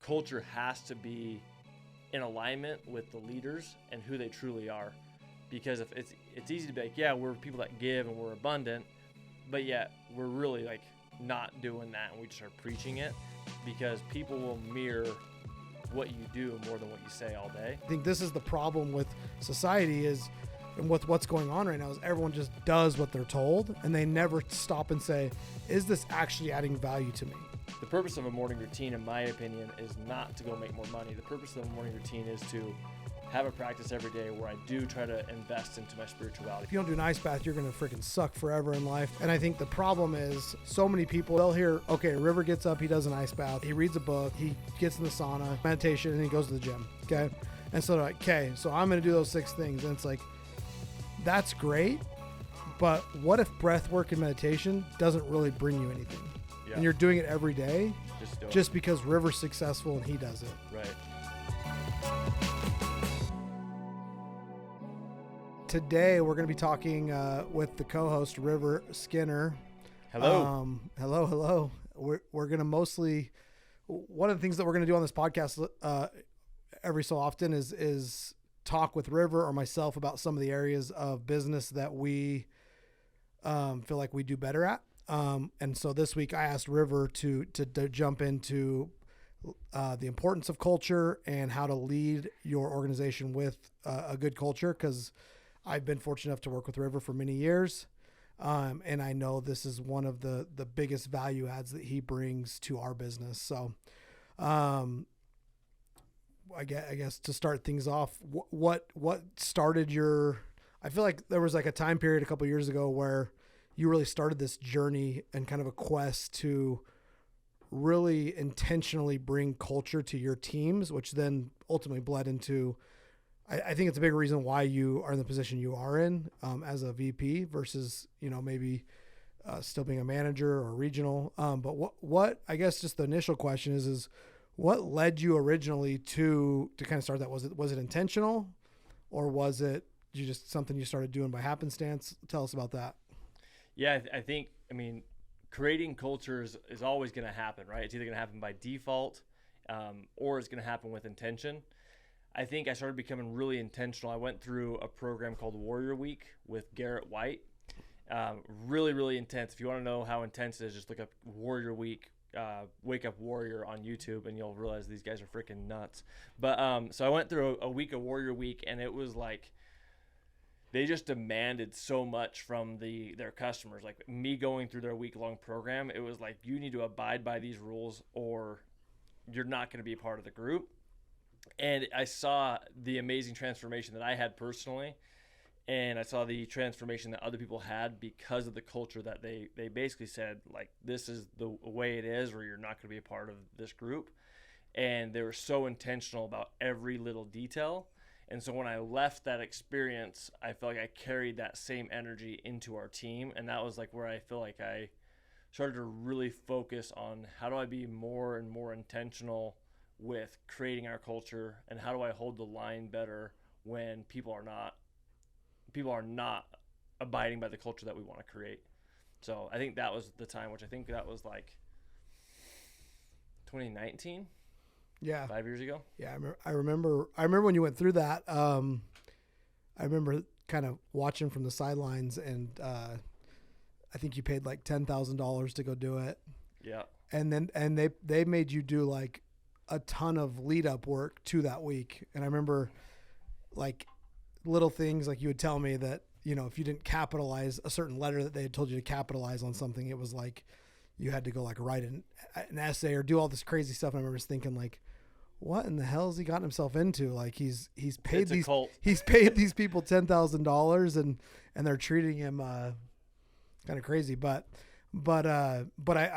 culture has to be in alignment with the leaders and who they truly are. Because if it's easy to be like, yeah, we're people that give and we're abundant, but yet we're really like not doing that, and we just are preaching it, because people will mirror what you do more than what you say all day. I think this is the problem with society is, and with what's going on right now, is everyone just does what they're told, and they never stop and say, is this actually adding value to me? The purpose of a morning routine, in my opinion, is not to go make more money. The purpose of a morning routine is to have a practice every day where I do try to invest into my spirituality. If you don't do an ice bath, you're going to freaking suck forever in life. And I think the problem is so many people, they'll hear, okay, River gets up, he does an ice bath, he reads a book, he gets in the sauna, meditation, and he goes to the gym. Okay. And so they're like, okay, so I'm going to do those 6 things. And it's like, that's great. But what if breath work and meditation doesn't really bring you anything? Yeah. And you're doing it every day just because River's successful and he does it. Right. Today, we're going to be talking with the co-host, River Skinner. Hello. Hello. We're going to mostly, one of the things that we're going to do on this podcast every so often is talk with River or myself about some of the areas of business that we feel like we do better at. And so this week I asked River to jump into the importance of culture and how to lead your organization with a good culture, because I've been fortunate enough to work with River for many years. And I know this is one of the biggest value adds that he brings to our business. So, I guess to start things off, what started I feel like there was like a time period a couple of years ago where you really started this journey and kind of a quest to really intentionally bring culture to your teams, which then ultimately bled into, I think it's a big reason why you are in the position you are in as a VP versus, maybe still being a manager or regional. But what I guess just the initial question is what led you originally to kind of start that? Was it intentional, or was it just something you started doing by happenstance? Tell us about that. Yeah, I think, creating cultures is always going to happen, right? It's either going to happen by default or it's going to happen with intention. I think I started becoming really intentional. I went through a program called Warrior Week with Garrett White. Really, really intense. If you want to know how intense it is, just look up Warrior Week, Wake Up Warrior on YouTube, and you'll realize these guys are freaking nuts. But so I went through a week of Warrior Week, and it was like they just demanded so much from their customers. Like me going through their week-long program, it was like, you need to abide by these rules or you're not going to be a part of the group. And I saw the amazing transformation that I had personally, and I saw the transformation that other people had because of the culture that they basically said, like, this is the way it is, or you're not going to be a part of this group. And they were so intentional about every little detail. And so when I left that experience, I felt like I carried that same energy into our team. And that was like where I feel like I started to really focus on how do I be more and more intentional with creating our culture, and how do I hold the line better when people are not abiding by the culture that we want to create. So I think that was the time, which I think that was like 2019. Yeah. 5 years ago. Yeah. I remember when you went through that. I remember kind of watching from the sidelines, and I think you paid like $10,000 to go do it. Yeah. And they made you do like a ton of lead up work to that week. And I remember like little things, like you would tell me that, if you didn't capitalize a certain letter that they had told you to capitalize on something, it was like you had to go like write an essay or do all this crazy stuff. And I remember just thinking like, what in the hell has he gotten himself into? Like he's paid these people $10,000 and they're treating him kind of crazy. But I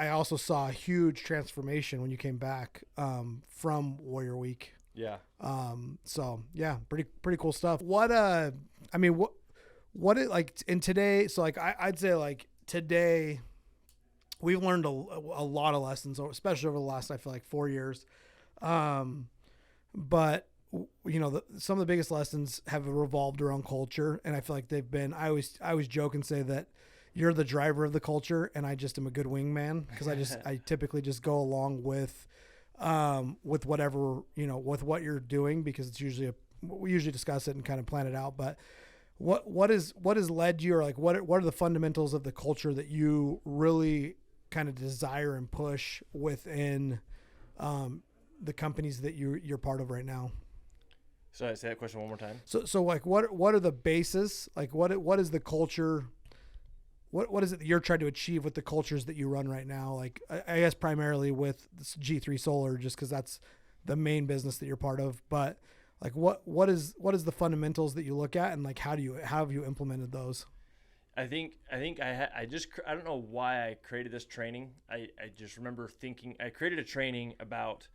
also saw a huge transformation when you came back from Warrior Week. Yeah. So yeah, pretty cool stuff. What it like in today? So like I'd say like today we've learned a lot of lessons, especially over the last, I feel like 4 years. But some of the biggest lessons have revolved around culture, and I feel like they've been. I always joke and say that you're the driver of the culture, and I just am a good wingman, because I typically just go along with with whatever, with what you're doing, because it's usually we usually discuss it and kind of plan it out. But what has led you, or like what are the fundamentals of the culture that you really kind of desire and push within the companies that you're part of right now? So I say that question one more time. So like what are the bases? Like what is the culture? What is it that you're trying to achieve with the cultures that you run right now? Like I guess primarily with G3 Solar, just because that's the main business that you're part of. But like what is the fundamentals that you look at, and like how have you implemented those? I think I don't know why I created this training. I just remember thinking I created a training about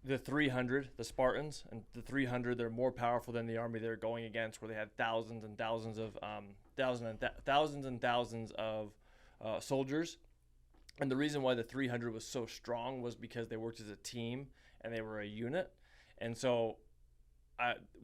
the 300, the Spartans, and the 300. They're more powerful than the army they're going against, where they had thousands and thousands of soldiers. And the reason why the 300 was so strong was because they worked as a team and they were a unit. And so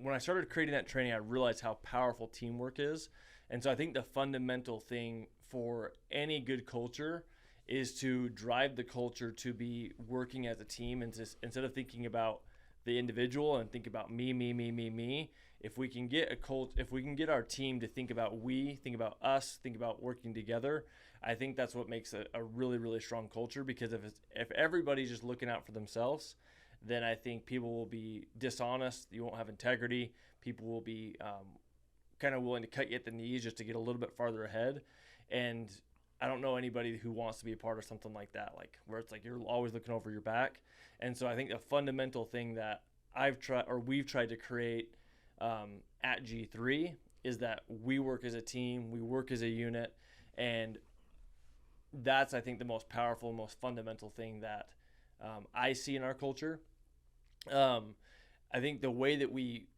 when I started creating that training, I realized how powerful teamwork is. And so I think the fundamental thing for any good culture is to drive the culture to be working as a team, and instead of thinking about the individual and think about me. If we can get our team to think about us, think about working together, I think that's what makes a really, really strong culture. Because if everybody's just looking out for themselves, then I think people will be dishonest. You won't have integrity. People will be kind of willing to cut you at the knees just to get a little bit farther ahead. And I don't know anybody who wants to be a part of something like that, like where it's like you're always looking over your back. And so I think the fundamental thing that we've tried to create at G3 is that we work as a team, we work as a unit, and that's, I think, the most powerful, most fundamental thing that I see in our culture. I think the way that we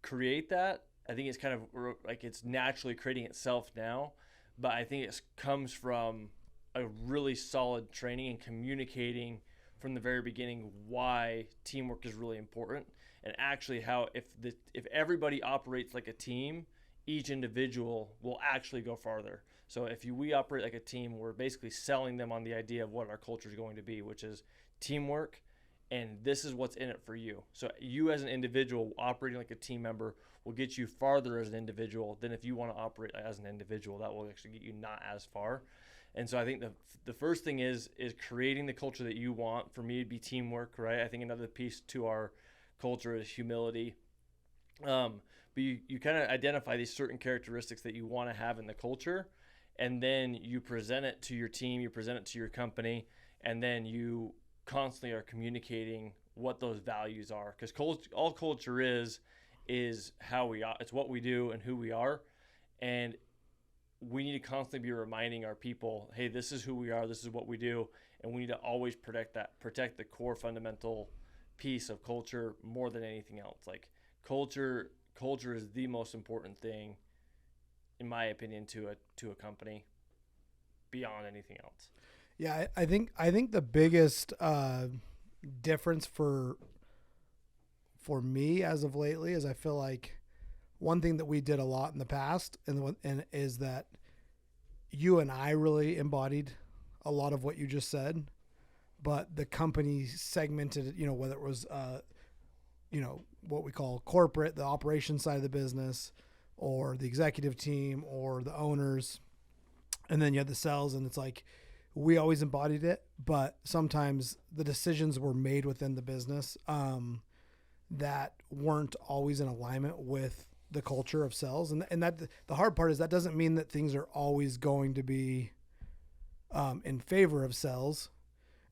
create that, I think it's kind of like it's naturally creating itself now, but I think it comes from a really solid training and communicating from the very beginning why teamwork is really important, and actually how if everybody operates like a team, each individual will actually go farther. So if we operate like a team, we're basically selling them on the idea of what our culture is going to be, which is teamwork, and this is what's in it for you. So you as an individual operating like a team member will get you farther as an individual than if you want to operate as an individual. That will actually get you not as far. And so I think the first thing is creating the culture that you want. For me, it'd be teamwork, right? I think another piece to our culture is humility. But you kind of identify these certain characteristics that you want to have in the culture, and then you present it to your team, you present it to your company, and then you constantly are communicating what those values are. Because all culture is how we are. It's what we do and who we are. And we need to constantly be reminding our people, hey, this is who we are, this is what we do, and we need to always protect the core fundamental piece of culture more than anything else. Like culture is the most important thing, in my opinion, to a company beyond anything else. Yeah, I think the biggest difference for me as of lately is I feel like one thing that we did a lot in the past and is that you and I really embodied a lot of what you just said, but the company segmented, whether it was, what we call corporate, the operations side of the business, or the executive team, or the owners. And then you had the sales, and it's like, we always embodied it, but sometimes the decisions were made within the business that weren't always in alignment with the culture of sales. And that the hard part is that doesn't mean that things are always going to be in favor of sales.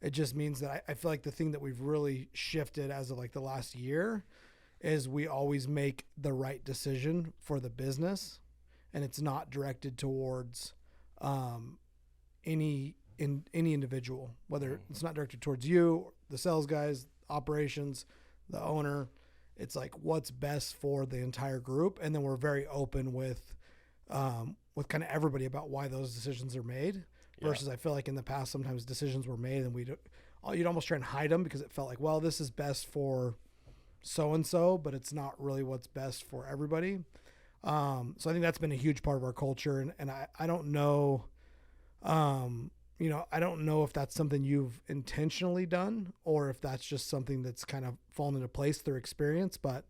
It just means that I feel like the thing that we've really shifted as of like the last year is we always make the right decision for the business, and it's not directed towards any individual, whether it's not directed towards you, the sales guys, operations, the owner. It's like what's best for the entire group, and then we're very open with kind of everybody about why those decisions are made. Versus, I feel like in the past sometimes decisions were made and you'd almost try and hide them because it felt like, well, this is best for so and so, but it's not really what's best for everybody. So I think that's been a huge part of our culture, and I don't know. I don't know if that's something you've intentionally done or if that's just something that's kind of fallen into place through experience. But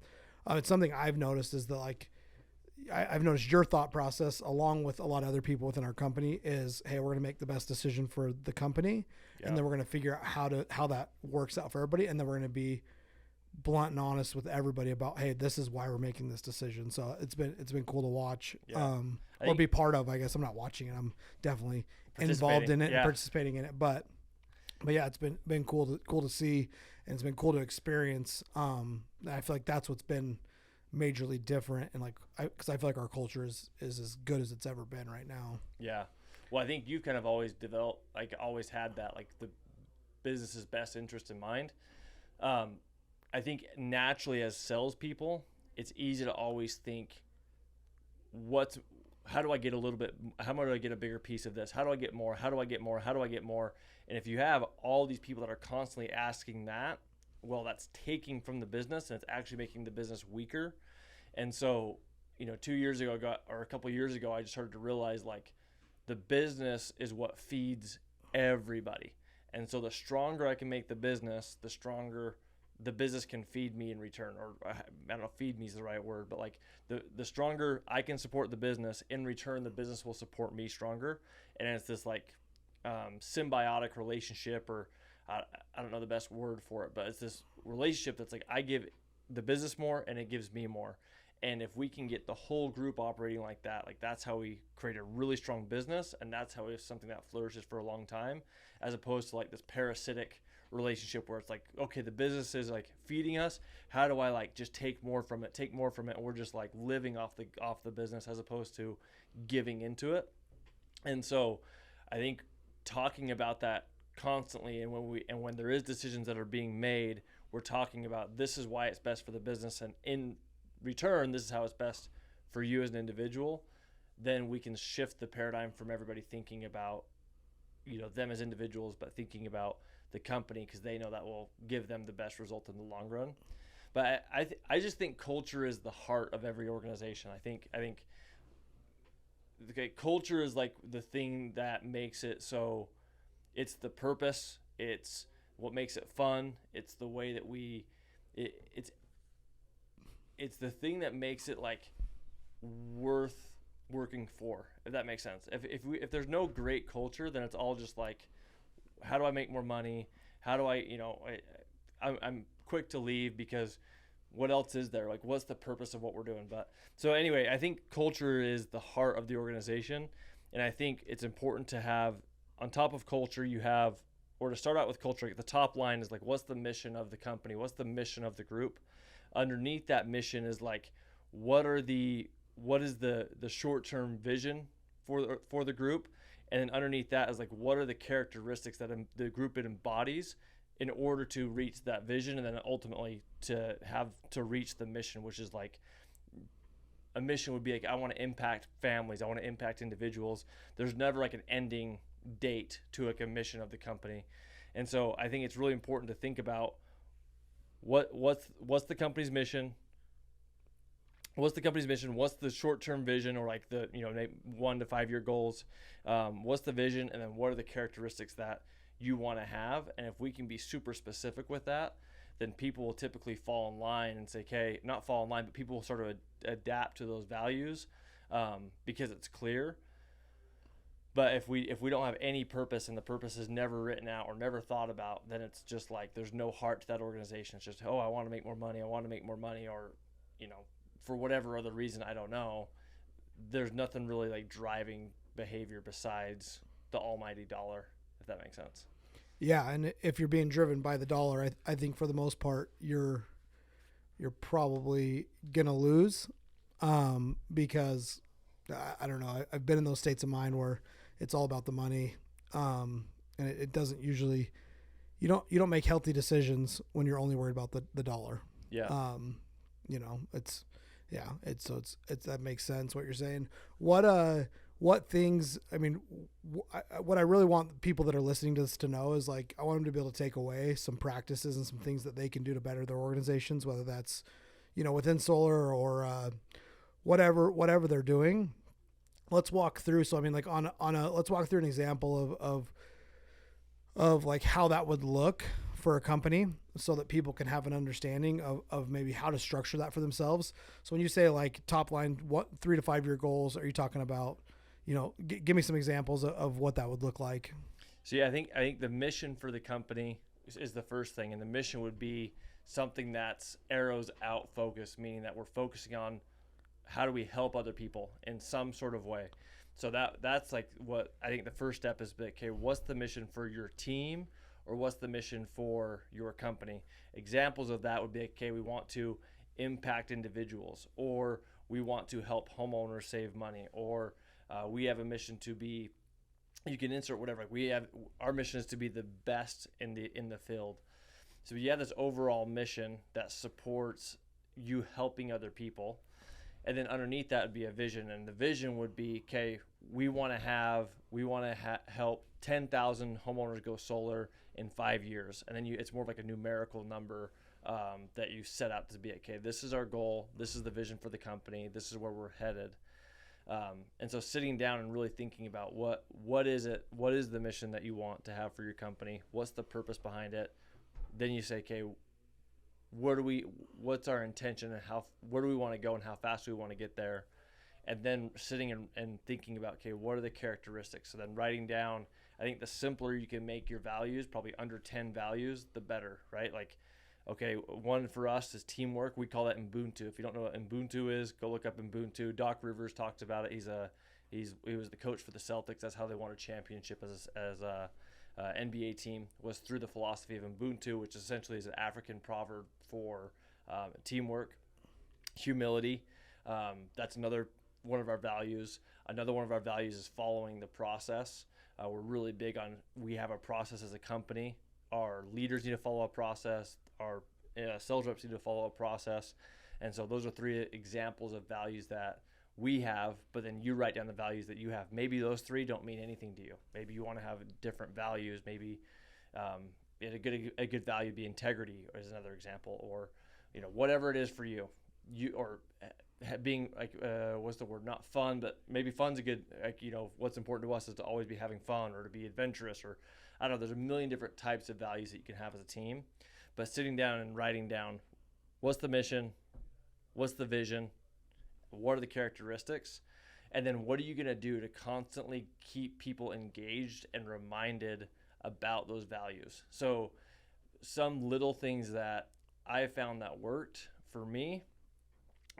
it's something I've noticed is that like, I've noticed your thought process along with a lot of other people within our company is, hey, we're going to make the best decision for the company. Yeah. And then we're going to figure out how that works out for everybody. And then we're going to be blunt and honest with everybody about, hey, this is why we're making this decision. So it's been cool to watch, or be part of. I guess I'm not watching it. I'm definitely involved in it and participating in it. But yeah, it's been cool to see, and it's been cool to experience. I feel like that's what's been majorly different, and like because I feel like our culture is as good as it's ever been right now. Yeah, well, I think you've kind of always developed, like always had that, like the business's best interest in mind. I think naturally as salespeople, it's easy to always think, how do I get a little bit, how do I get a bigger piece of this? How do I get more? How do I get more? How do I get more? And if you have all these people that are constantly asking that, well, that's taking from the business, and it's actually making the business weaker. And so, 2 years ago, or a couple of years ago, I just started to realize like the business is what feeds everybody. And so the stronger I can make the business, the stronger the business can feed me in return. Or I don't know if feed me is the right word, but like the stronger I can support the business, in return, the business will support me stronger. And it's this like symbiotic relationship, or I don't know the best word for it, but it's this relationship that's like I give the business more and it gives me more. And if we can get the whole group operating like that, like that's how we create a really strong business, and that's how we have something that flourishes for a long time, as opposed to like this parasitic relationship where it's like, okay, the business is like feeding us. How do I like just take more from it, and we're just like living off the business as opposed to giving into it. And so I think talking about that constantly, and when there is decisions that are being made, we're talking about this is why it's best for the business, and in return, this is how it's best for you as an individual. Then we can shift the paradigm from everybody thinking about them as individuals, but thinking about the company, because they know that will give them the best result in the long run. But I just think culture is the heart of every organization. I think culture is like the thing that makes it so. It's the purpose. It's what makes it fun. It's the way that it's the thing that makes it like worth working for, if that makes sense. If there's no great culture, then it's all just like, how do I make more money? How do I'm quick to leave, because what else is there? Like, what's the purpose of what we're doing? But so anyway, I think culture is the heart of the organization. And I think it's important to have, on top of culture, or to start out with culture, the top line is like, what's the mission of the company? What's the mission of the group? Underneath that mission is like, what is the short-term vision for the group? And then underneath that is like, what are the characteristics that the group it embodies in order to reach that vision, and then ultimately to reach the mission, which is like, a mission would be like, I want to impact families, I want to impact individuals. There's never like an ending date to like a mission of the company. And so I think it's really important to think about what's the company's mission. What's the company's mission? What's the short-term vision, or like the 1 to 5 year goals? What's the vision, and then what are the characteristics that you want to have? And if we can be super specific with that, then people will typically fall in line and say, okay, not fall in line, but people will sort of adapt to those values because it's clear. But if we don't have any purpose, and the purpose is never written out or never thought about, then it's just like there's no heart to that organization. It's just, oh, I want to make more money, or for whatever other reason, I don't know. There's nothing really like driving behavior besides the almighty dollar, if that makes sense. Yeah, and if you're being driven by the dollar, I think for the most part you're probably gonna lose, because I don't know. I've been in those states of mind where it's all about the money, and it doesn't usually. You don't make healthy decisions when you're only worried about the dollar. Yeah. It's that makes sense what you're saying. What things, I mean, what I really want people that are listening to this to know is like, I want them to be able to take away some practices and some things that they can do to better their organizations, whether that's, within solar or whatever they're doing. Let's walk through. So, I mean, like let's walk through an example of of like how that would look for a company so that people can have an understanding of maybe how to structure that for themselves. So when you say like top line, what 3 to 5 year goals are you talking about? Give me some examples of what that would look like. So yeah, I think the mission for the company is the first thing, and the mission would be something that's arrows out focused, meaning that we're focusing on how do we help other people in some sort of way. So that's like what I think the first step is. Okay, what's the mission for your team, or what's the mission for your company? Examples of that would be, okay, we want to impact individuals, or we want to help homeowners save money, or we have a mission to be, you can insert whatever. We have, our mission is to be the best in the field. So you have this overall mission that supports you helping other people, and then underneath that would be a vision, and the vision would be, okay, we want to help 10,000 homeowners go solar in 5 years, and then it's more of like a numerical number that you set out to be, okay, this is our goal, this is the vision for the company, this is where we're headed. And so sitting down and really thinking about what is the mission that you want to have for your company, what's the purpose behind it, then you say, okay, what's our intention, and where do we want to go, and how fast do we want to get there, and then sitting and thinking about, okay, what are the characteristics? So then writing down, I think the simpler you can make your values, probably under 10 values, the better, right? Like, okay, one for us is teamwork. We call that Ubuntu. If you don't know what Ubuntu is, go look up Ubuntu. Doc Rivers talked about it. He was the coach for the Celtics. That's how they won a championship as a NBA team, was through the philosophy of Ubuntu, which essentially is an African proverb for teamwork, humility. That's another one of our values. Another one of our values is following the process. We're really big on, we have a process as a company. Our leaders need to follow a process. Our sales reps need to follow a process. And so those are 3 examples of values that we have, but then you write down the values that you have. Maybe those 3 don't mean anything to you. Maybe you want to have different values. Maybe a good value would be integrity, as another example, or whatever it is for you. Or being like, what's the word? Not fun, but maybe fun's a good, like, what's important to us is to always be having fun, or to be adventurous, or I don't know. There's a million different types of values that you can have as a team, but sitting down and writing down, what's the mission, what's the vision, what are the characteristics, and then what are you going to do to constantly keep people engaged and reminded about those values. So some little things that I found that worked for me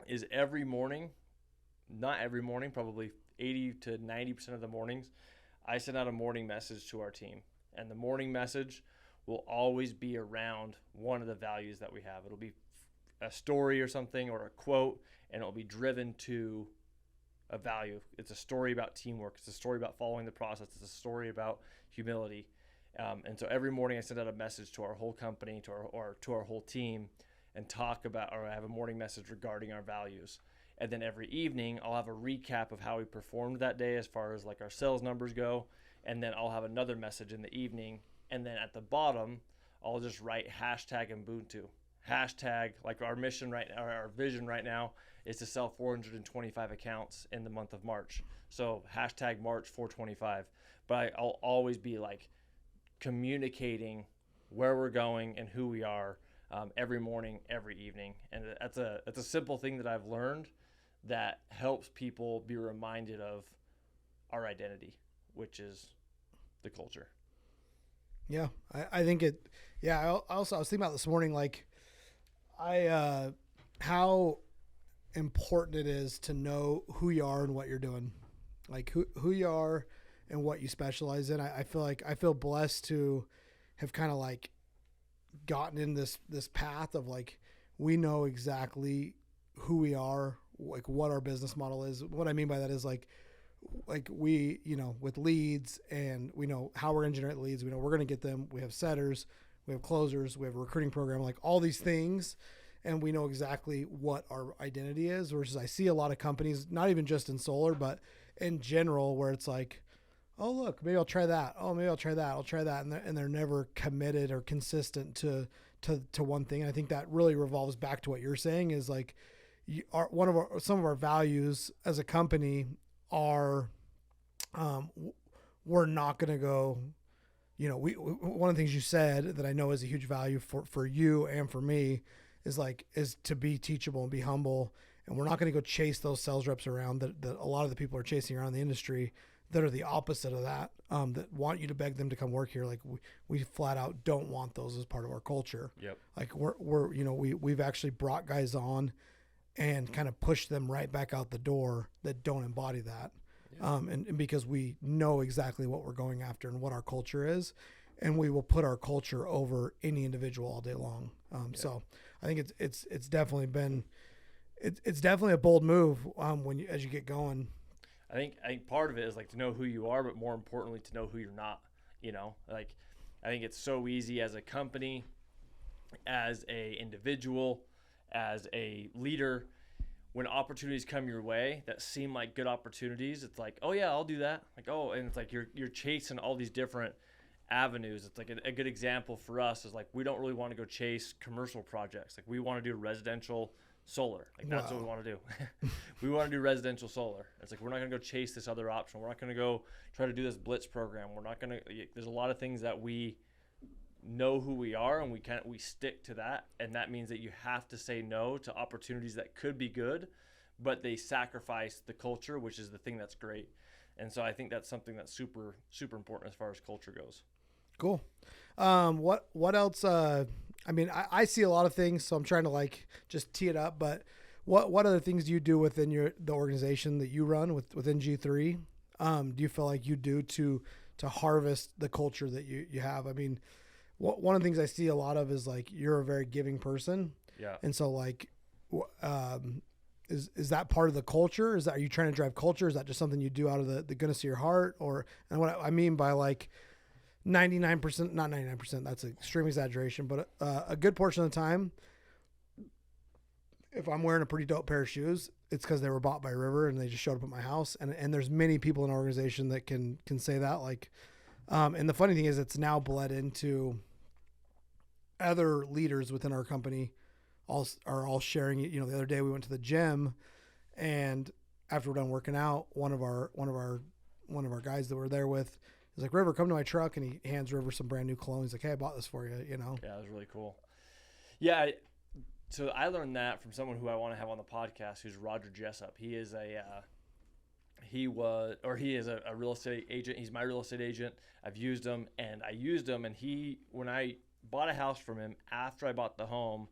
is every morning, not every morning, probably 80 to 90% of the mornings, I send out a morning message to our team. And the morning message will always be around one of the values that we have. It'll be a story or something, or a quote, and it'll be driven to a value. It's a story about teamwork. It's a story about following the process. It's a story about humility. And so every morning I send out a message to our whole company, to our whole team, and talk about, or I have a morning message regarding our values. And then every evening I'll have a recap of how we performed that day as far as like our sales numbers go. And then I'll have another message in the evening. And then at the bottom, I'll just write hashtag Ubuntu. Hashtag, like our mission right now, our vision right now is to sell 425 accounts in the month of March. So hashtag March 425. But I'll always be like communicating where we're going and who we are every morning, every evening. And that's a simple thing that I've learned that helps people be reminded of our identity, which is the culture. Yeah, I think it. Yeah, I was thinking about this morning, like how important it is to know who you are and what you're doing, like who you are and what you specialize in. I feel blessed to have kind of like gotten in this path of like, we know exactly who we are, like what our business model is. What I mean by that is like we, with leads, and we know how we're engineering leads. We know we're going to get them. We have setters, we have closers, we have a recruiting program, like all these things. And we know exactly what our identity is, versus I see a lot of companies, not even just in solar, but in general, where it's like, oh, look, maybe I'll try that. Oh, maybe I'll try that. I'll try that. And they're never committed or consistent to one thing. And I think that really revolves back to what you're saying is like, some of our values as a company are, we're not going to go one of the things you said that I know is a huge value for you and for me is to be teachable and be humble. And we're not going to go chase those sales reps around that a lot of the people are chasing around the industry that are the opposite of that, that want you to beg them to come work here. Like we flat out don't want those as part of our culture. Yep. Like we've actually brought guys on and kind of pushed them right back out the door that don't embody that. Yeah. And because we know exactly what we're going after and what our culture is, and we will put our culture over any individual all day long. So I think it's definitely been, it's definitely a bold move as you get going. I think part of it is like to know who you are, but more importantly to know who you're not. Like I think it's so easy as a company, as a individual, as a leader, when opportunities come your way that seem like good opportunities, it's like, oh yeah, I'll do that. Like, oh, and it's like you're chasing all these different avenues. It's like a good example for us is like we don't really want to go chase commercial projects. Like we want to do residential solar. Like that's what we want to do. We want to do residential solar. It's like we're not going to go chase this other option. We're not going to go try to do this blitz program. We're not going to. There's a lot of things that we know who we are and we stick to that, and that means that you have to say no to opportunities that could be good, but they sacrifice the culture, which is the thing that's great. And so I think that's something that's super super important as far as culture goes. Cool. What else? I mean, I see a lot of things, so I'm trying to like just tee it up. But what other things do you do within the organization that you run within G3? Do you feel like you do to harvest the culture that you have? I mean, one of the things I see a lot of is like you're a very giving person. Yeah. And so like, is that part of the culture? Are you trying to drive culture? Is that just something you do out of the goodness of your heart? And what I mean by like 99%, not 99%, that's an extreme exaggeration, but a good portion of the time, if I'm wearing a pretty dope pair of shoes, it's because they were bought by River and they just showed up at my house. And there's many people in our organization that can say that. Like, and the funny thing is it's now bled into other leaders within our company are all sharing it. The other day we went to the gym, and after we're done working out, one of our guys that we're there with, he's like, River, come to my truck, and he hands River some brand new cologne. He's like, hey, I bought this for you, Yeah, it was really cool. Yeah, so I learned that from someone who I want to have on the podcast, who's Roger Jessup. He is a real estate agent. He's my real estate agent. I've used him, and when I bought a house from him after I bought the home,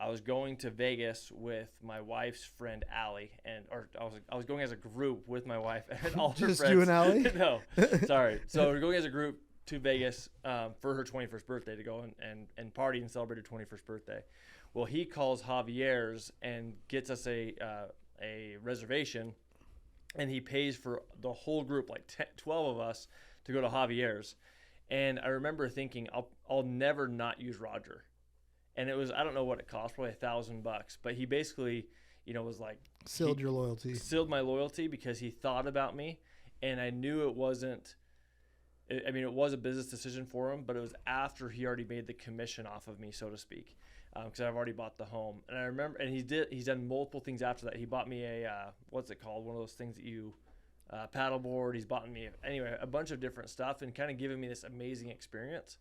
I was going to Vegas with my wife's friend Allie, I was going as a group with my wife and all her friends. Just you and Allie? No, sorry. So we're going as a group to Vegas for her 21st birthday to go and party and celebrate her 21st birthday. Well, he calls Javier's and gets us a reservation, and he pays for the whole group, like 12 of us, to go to Javier's. And I remember thinking, I'll never not use Roger. And it was, I don't know what it cost, probably $1,000, but he basically, was like sealed your loyalty. Sealed my loyalty because he thought about me, and I knew it wasn't. I mean, it was a business decision for him, but it was after he already made the commission off of me, so to speak, because I've already bought the home. And I remember, and he's done multiple things after that. He bought me a what's it called? One of those things that you paddleboard. He's bought me a bunch of different stuff, and kind of given me this amazing experience.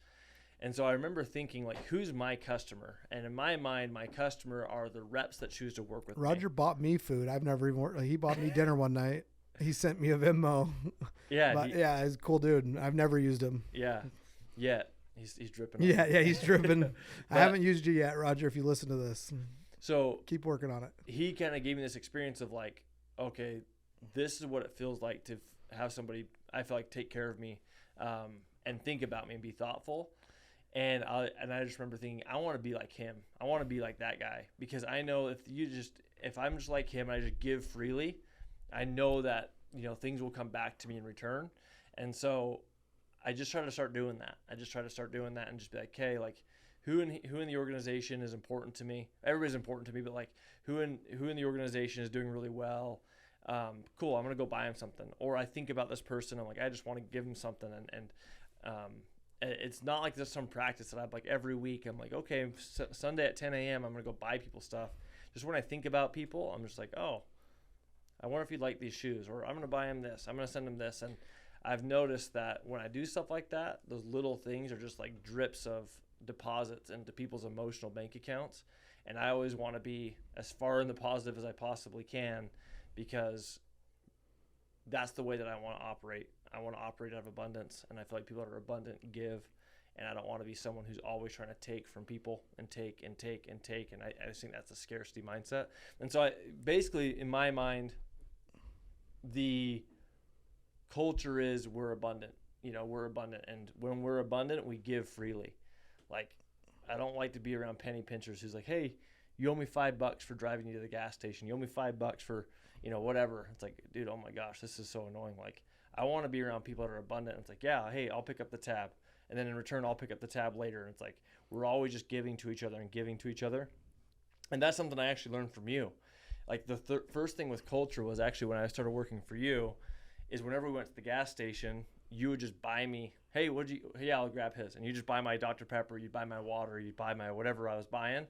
And so I remember thinking, like, who's my customer? And in my mind, my customer are the reps that choose to work with me. Roger bought me food. I've never even worked. He bought me dinner one night. He sent me a Venmo. Yeah. He's a cool dude. I've never used him. Yeah. He's dripping. Yeah, he's dripping. I haven't used you yet, Roger, if you listen to this. So keep working on it. He kind of gave me this experience of like, okay, this is what it feels like to have somebody, I feel like, take care of me and think about me and be thoughtful. And I just remember thinking, I want to be like him. I want to be like that guy, because I know if I'm just like him and I just give freely, I know that, things will come back to me in return. And so I just try to start doing that. And just be like, okay, like who in the organization is important to me? Everybody's important to me, but like who in the organization is doing really well? Cool. I'm going to go buy him something. Or I think about this person. I'm like, I just want to give him something. And it's not like there's some practice that I'm like every week. I'm like, okay, Sunday at 10 a.m. I'm going to go buy people stuff. Just when I think about people, I'm just like, oh, I wonder if he'd like these shoes, or I'm going to buy him this. I'm going to send him this. And I've noticed that when I do stuff like that, those little things are just like drips of deposits into people's emotional bank accounts. And I always want to be as far in the positive as I possibly can, because that's the way that I want to operate. I want to operate out of abundance, and I feel like people that are abundant give, and I don't want to be someone who's always trying to take from people and take and take and take. And I just think that's a scarcity mindset. And so basically, in my mind, the culture is we're abundant. We're abundant, and when we're abundant, we give freely. Like, I don't like to be around penny pinchers who's like, hey, you owe me $5 for driving you to the gas station. You owe me $5 for, whatever. It's like, dude, oh my gosh, this is so annoying. Like, I want to be around people that are abundant. It's like, yeah, hey, I'll pick up the tab. And then in return, I'll pick up the tab later. And it's like, we're always just giving to each other and giving to each other. And that's something I actually learned from you. Like, the first thing with culture was actually when I started working for you, is whenever we went to the gas station, you would just buy me, hey, yeah, I'll grab his. And you just buy my Dr. Pepper, you'd buy my water, you'd buy my whatever I was buying.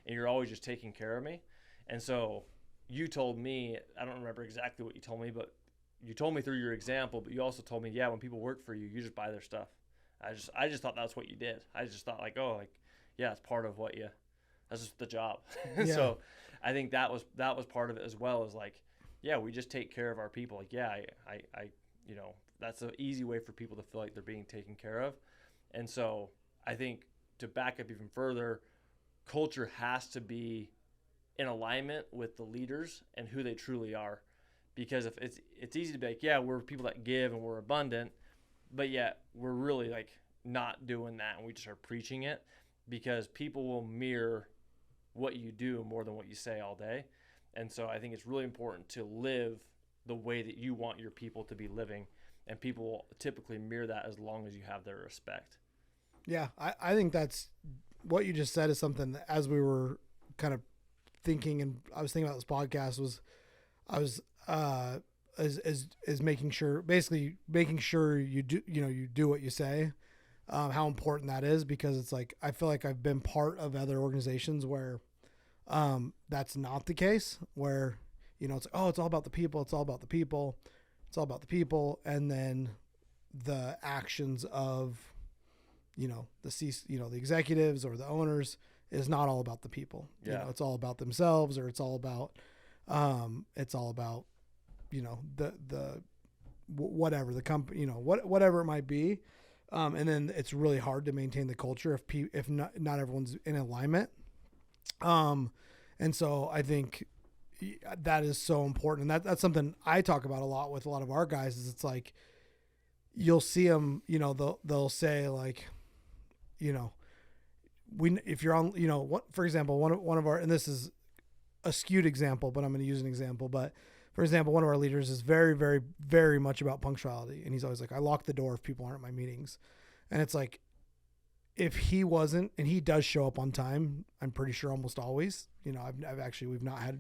And you're always just taking care of me. And so you told me, I don't remember exactly what you told me, but you told me through your example, but you also told me, yeah, when people work for you, you just buy their stuff. I just thought that's what you did. I just thought yeah, it's part of that's just the job. Yeah. So I think that was part of it as well, as like, yeah, we just take care of our people. Like, yeah, I that's an easy way for people to feel like they're being taken care of. And so I think, to back up even further, culture has to be in alignment with the leaders and who they truly are. Because if it's easy to be like, yeah, we're people that give and we're abundant, but yet we're really like not doing that, and we just are preaching it, because people will mirror what you do more than what you say all day. And so I think it's really important to live the way that you want your people to be living, and people will typically mirror that as long as you have their respect. Yeah, I think that's what you just said is something that, as we were kind of thinking, and I was thinking about this podcast, is making sure you do what you say, how important that is, because it's like, I feel like I've been part of other organizations where that's not the case, where it's like, oh, it's all about the people, it's all about the people, it's all about the people, and then the actions of the executives or the owners is not all about the people. Yeah. It's all about themselves, or it's all about the whatever the company, whatever it might be. And then it's really hard to maintain the culture if not everyone's in alignment. And so I think that is so important. And that's something I talk about a lot with a lot of our guys, is it's like, you'll see them, they'll say like, if you're on, for example, one of our, and this is a skewed example, but I'm going to use an example, but for example, one of our leaders is very, very, very much about punctuality. And he's always like, I lock the door if people aren't at my meetings. And it's like, if he wasn't, and he does show up on time, I'm pretty sure almost always, we've not had,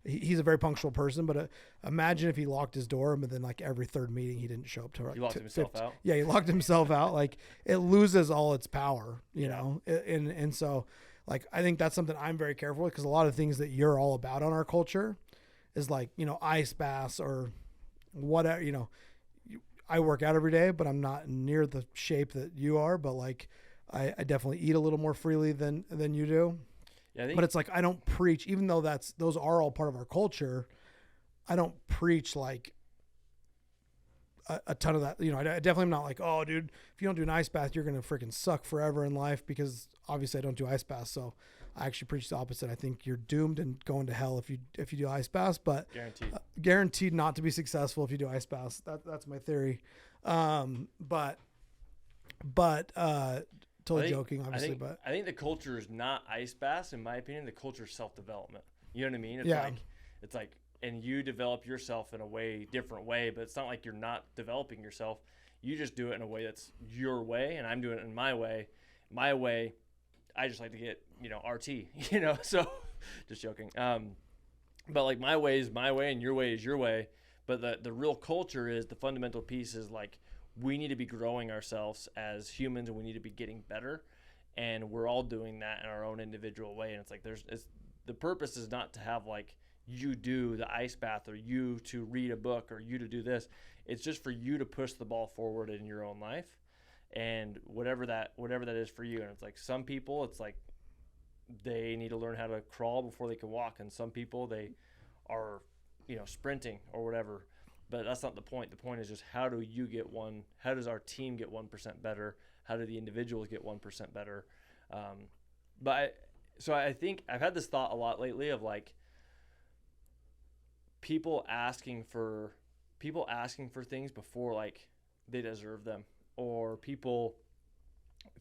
he's a very punctual person, but imagine if he locked his door, but then like every third meeting he didn't show up to. He locked himself out. Yeah, he locked himself out. Like, it loses all its power, and so like, I think that's something I'm very careful with, because a lot of things that you're all about on our culture is like, ice baths or whatever, I work out every day, but I'm not near the shape that you are, but like, I definitely eat a little more freely than you do. Yeah, but it's like, I don't preach, even though those are all part of our culture. I don't preach like a ton of that. I definitely am not like, oh dude, if you don't do an ice bath, you're going to freaking suck forever in life, because obviously I don't do ice baths. So I actually preach the opposite. I think you're doomed and going to hell if you do ice baths, but guaranteed not to be successful if you do ice baths. That's my theory. But totally joking, obviously. I think the culture is not ice baths. In my opinion, the culture is self-development. You know what I mean? It's like, and you develop yourself in a different way, but it's not like you're not developing yourself. You just do it in a way that's your way, and I'm doing it in my way. My way, I just like to get, RT, so just joking. But like, my way is my way and your way is your way. But the real culture is, the fundamental piece is like, we need to be growing ourselves as humans, and we need to be getting better. And we're all doing that in our own individual way. And it's like, the purpose is not to have like you do the ice bath or you to read a book or you to do this. It's just for you to push the ball forward in your own life, and whatever that is for you. And it's like some people, it's like they need to learn how to crawl before they can walk, and some people they are, sprinting or whatever. But that's not the point. The point is just how does our team get 1% better? How do the individuals get 1% better? So I think I've had this thought a lot lately of like people asking for things before like they deserve them, or people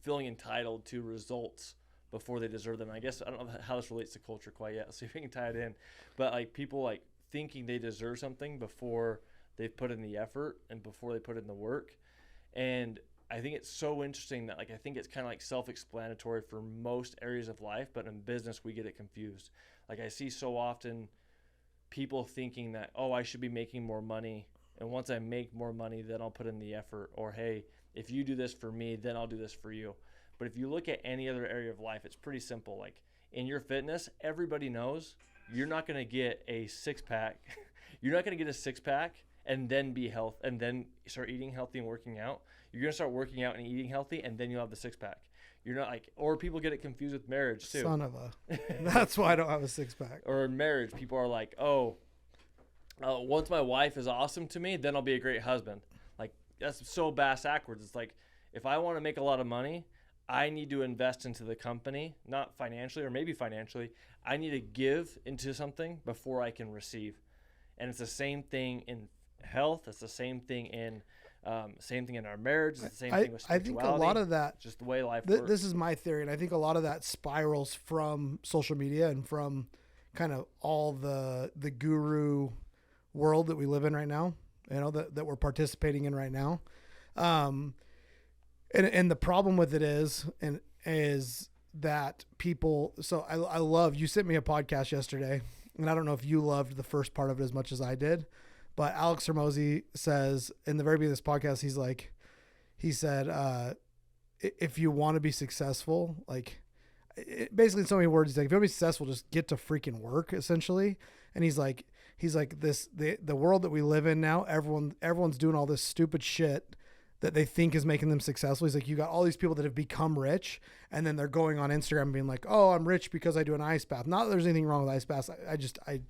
feeling entitled to results before they deserve them. I guess I don't know how this relates to culture quite yet. Let's see if we can tie it in. But like people like thinking they deserve something before they've put in the effort and before they put in the work. And I think it's so interesting that like I think it's kind of like self-explanatory for most areas of life, but in business we get it confused. Like I see so often people thinking that, oh, I should be making more money, and once I make more money then I'll put in the effort, or hey, if you do this for me then I'll do this for you. But if you look at any other area of life, it's pretty simple. Like in your fitness, everybody knows you're not going to get a six-pack. You're not going to get a six-pack and then be healthy and then start eating healthy and working out. You're going to start working out and eating healthy, and then you'll have the six-pack. You're not like, or people get it confused with marriage too. Son of a. That's why I don't have a six-pack. Or in marriage, people are like, once my wife is awesome to me, then I'll be a great husband. Like that's so backwards. It's like if I want to make a lot of money, I need to invest into the company, not financially or maybe financially. I need to give into something before I can receive. And it's the same thing in health. It's the same thing in our marriage. It's the same thing with spirituality. I think a lot of that, just the way life works. This is my theory, and I think a lot of that spirals from social media and from kind of all the guru world that we live in right now, that we're participating in right now. And the problem with it is that people, so I love, you sent me a podcast yesterday, and I don't know if you loved the first part of it as much as I did, but Alex Hormozy says in the very beginning of this podcast, he said, if you want to be successful, basically in so many words, he's like, if you want to be successful, just get to freaking work, essentially. And he's like the world that we live in now, everyone's doing all this stupid shit that they think is making them successful. He's like, you got all these people that have become rich, and then they're going on Instagram and being like, oh, I'm rich because I do an ice bath. Not that there's anything wrong with ice baths. I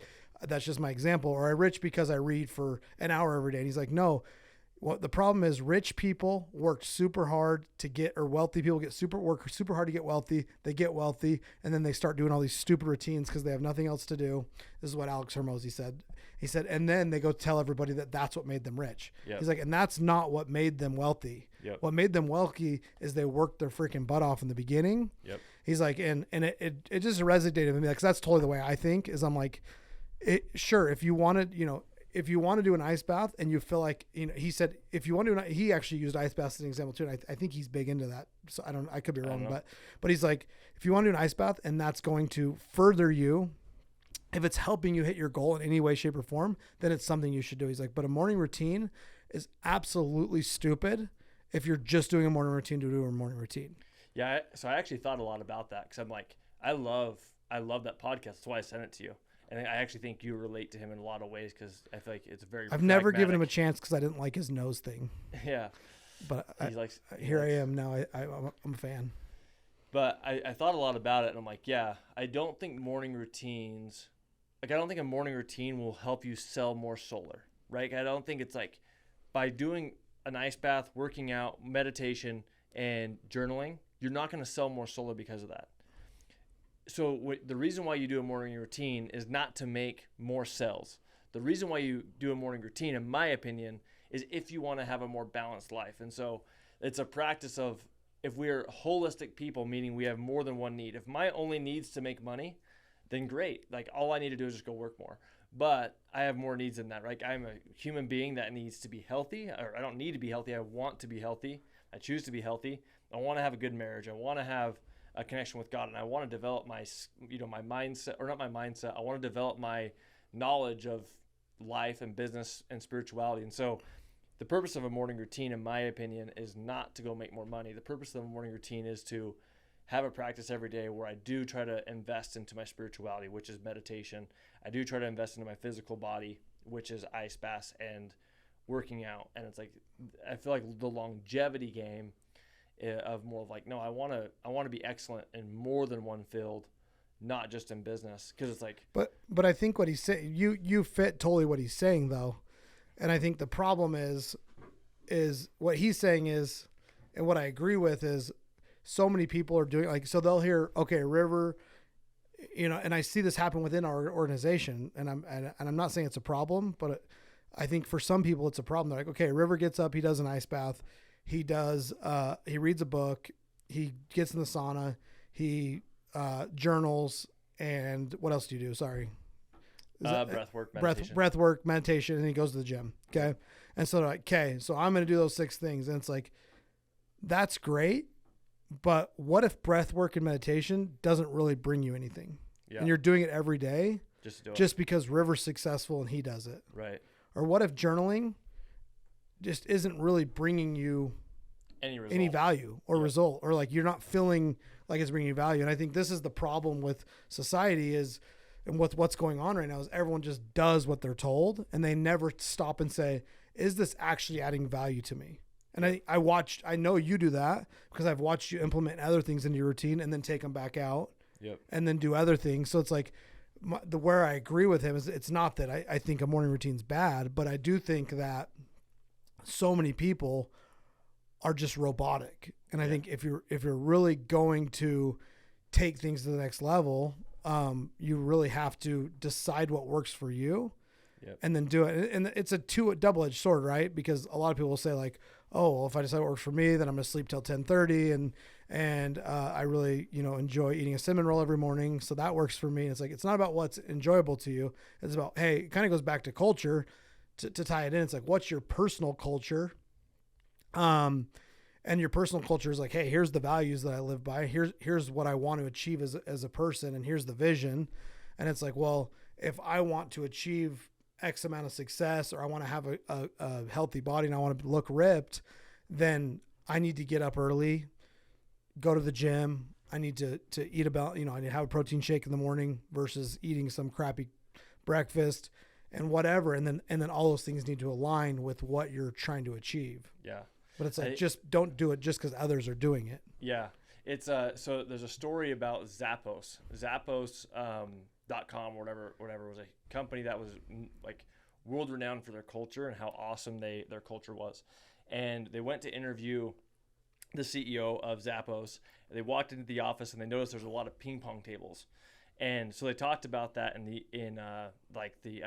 that's just my example. Or I'm rich because I read for an hour every day. And he's like, no, what the problem is, rich people work super hard to get, or wealthy people work super hard to get wealthy. They get wealthy, and then they start doing all these stupid routines because they have nothing else to do. This is what Alex Hormozy said. He said, and then they go tell everybody that that's what made them rich. Yep. He's like, and that's not what made them wealthy. Yep. What made them wealthy is they worked their freaking butt off in the beginning. Yep. He's like, and it just resonated with me, because that's totally the way I think. Is I'm like, sure, if you want to do an ice bath and you feel like, he said, if you want to he actually used ice baths as an example too. And I think he's big into that. So I could be wrong, but he's like, if you want to do an ice bath and that's going to further you, if it's helping you hit your goal in any way, shape, or form, then it's something you should do. He's like, but a morning routine is absolutely stupid if you're just doing a morning routine to do a morning routine. Yeah. So I actually thought a lot about that, because I'm like, I love that podcast. That's why I sent it to you. And I actually think you relate to him in a lot of ways, because I feel like it's very I've never given him a chance because I didn't like his nose thing. Yeah. But here I am now. I'm a fan. But I thought a lot about it, and I'm like, yeah, I don't think morning routines, I don't think a morning routine will help you sell more solar, right? I don't think it's like by doing an ice bath, working out, meditation, and journaling, you're not going to sell more solar because of that. So the reason why you do a morning routine is not to make more sales. The reason why you do a morning routine, in my opinion, is if you want to have a more balanced life. And so it's a practice of, if we're holistic people, meaning we have more than one need. If my only need's to make money, then great. Like all I need to do is just go work more. But I have more needs than that, right? I'm a human being that needs to be healthy, or I don't need to be healthy. I want to be healthy. I choose to be healthy. I want to have a good marriage. I want to have a connection with God, and I want to develop my mindset, or not my mindset. I want to develop my knowledge of life and business and spirituality. And so the purpose of a morning routine, in my opinion, is not to go make more money. The purpose of a morning routine is to have a practice every day where I do try to invest into my spirituality, which is meditation. I do try to invest into my physical body, which is ice baths and working out. And it's like, I feel like the longevity game of more of like, no, I want to be excellent in more than one field, not just in business. Cause it's like, but I think what he's saying, you fit totally what he's saying though. And I think the problem is what he's saying is, and what I agree with is, so many people are doing like, so they'll hear, okay, River, you know, and I see this happen within our organization, and I'm not saying it's a problem, but I think for some people it's a problem. They're like, okay, River gets up, he does an ice bath, he reads a book, he gets in the sauna, he journals, and what else do you do? Sorry. breath work, meditation. Breath work, meditation, and he goes to the gym. Okay. And so they're like, okay, so I'm going to do those 6 things. And it's like, that's great. But what if breath work and meditation doesn't really bring you anything? Yeah. And you're doing it every day just because River's successful and he does it. Right. Or what if journaling just isn't really bringing you any value or result, or like you're not feeling like it's bringing you value. And I think this is the problem with society and with what's going on right now is everyone just does what they're told and they never stop and say, is this actually adding value to me? And I know you do that because I've watched you implement other things into your routine and then take them back out. Yep. And then do other things. So it's like where I agree with him is it's not that I think a morning routine's bad, but I do think that so many people are just robotic. And I think if you're really going to take things to the next level, you really have to decide what works for you. Yep. And then do it. And it's a double-edged sword, right? Because a lot of people will say like, oh, well, if I decide what works for me, then I'm going to sleep till 10:30 and I really, enjoy eating a cinnamon roll every morning. So that works for me. It's like, it's not about what's enjoyable to you. It's about, hey, it kind of goes back to culture to tie it in. It's like, what's your personal culture? And your personal culture is like, hey, here's the values that I live by. Here's what I want to achieve as a person. And here's the vision. And it's like, well, if I want to achieve X amount of success, or I want to have a healthy body and I want to look ripped, then I need to get up early, go to the gym. I need to eat I need to have a protein shake in the morning versus eating some crappy breakfast and whatever. And then all those things need to align with what you're trying to achieve. Yeah. But it's like, just don't do it just because others are doing it. Yeah. It's so there's a story about Zappos. Zappos.com or whatever was a company that was like world renowned for their culture and how awesome their culture was. And they went to interview the CEO of Zappos. And they walked into the office and they noticed there's a lot of ping pong tables. And so they talked about that in I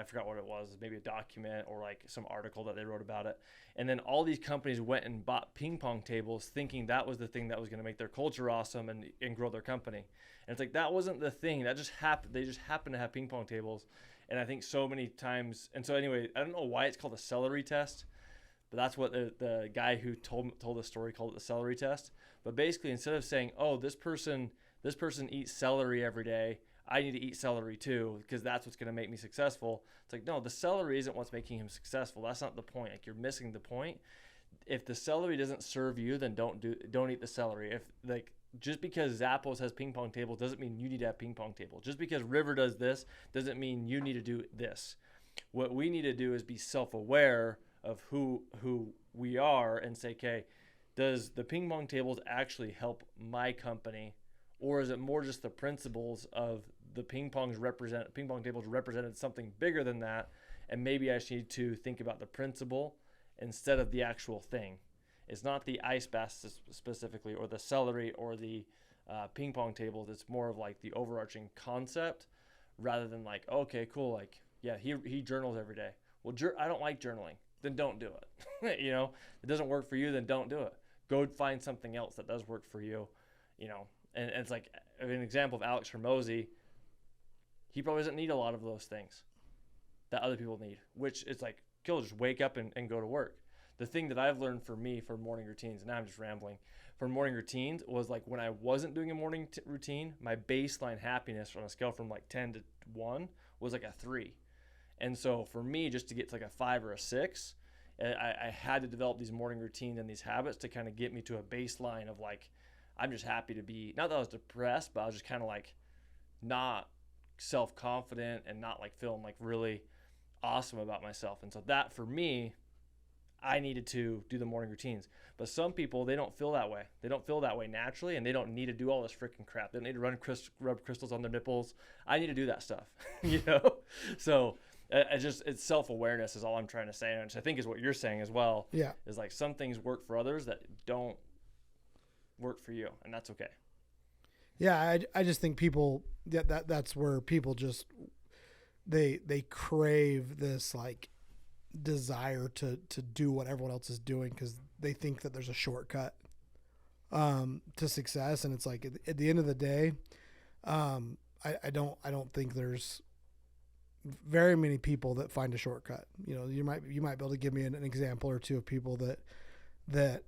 forgot what it was, maybe a document or like some article that they wrote about it. And then all these companies went and bought ping pong tables thinking that was the thing that was going to make their culture awesome and grow their company. And it's like, that wasn't the thing. That just happened. They just happened to have ping pong tables. And I think so many times, and so anyway, I don't know why it's called a celery test, but that's what the guy who told the story called it the celery test. But basically, instead of saying, oh, this person eats celery every day, I need to eat celery too because that's what's going to make me successful. It's like, no, the celery isn't what's making him successful. That's not the point. Like, you're missing the point. If the celery doesn't serve you, then don't eat the celery. If like, just because Zappos has ping pong tables doesn't mean you need to have ping pong tables. Just because River does this doesn't mean you need to do this. What we need to do is be self-aware of who we are and say, okay, does the ping pong tables actually help my company, or is it more just the principles of the ping pong tables represented something bigger than that, and maybe I just need to think about the principle instead of the actual thing. It's not the ice bath specifically, or the celery, or the ping pong tables. It's more of like the overarching concept, rather than like, okay, cool, like, yeah, he journals every day. Well, I don't like journaling. Then don't do it. It doesn't work for you. Then don't do it. Go find something else that does work for you. And it's like an example of Alex Hormozy. He probably doesn't need a lot of those things that other people need, which is like, kill, just wake up and go to work. The thing that I've learned for me for morning routines, and now I'm just rambling, for morning routines was like when I wasn't doing a morning routine, my baseline happiness on a scale from like 10 to 1 was like a 3. And so for me, just to get to like a 5 or a 6, I had to develop these morning routines and these habits to kind of get me to a baseline of like, I'm just happy to be, not that I was depressed, but I was just kind of like not self-confident and not like feeling like really awesome about myself. And so that for me, I needed to do the morning routines. But some people, they don't feel that way. They don't feel that way naturally, and they don't need to do all this freaking crap. They don't need to rub crystals on their nipples. I need to do that stuff, you know? So it's self-awareness is all I'm trying to say, which I think is what you're saying as well. Yeah. Is like some things work for others that don't work for you, and that's okay. Yeah, I just think people that's where people just they crave this like desire to do what everyone else is doing because they think that there's a shortcut to success, and it's like at the end of the day, I don't think there's very many people that find a shortcut. You know, you might be able to give me an example or two of people that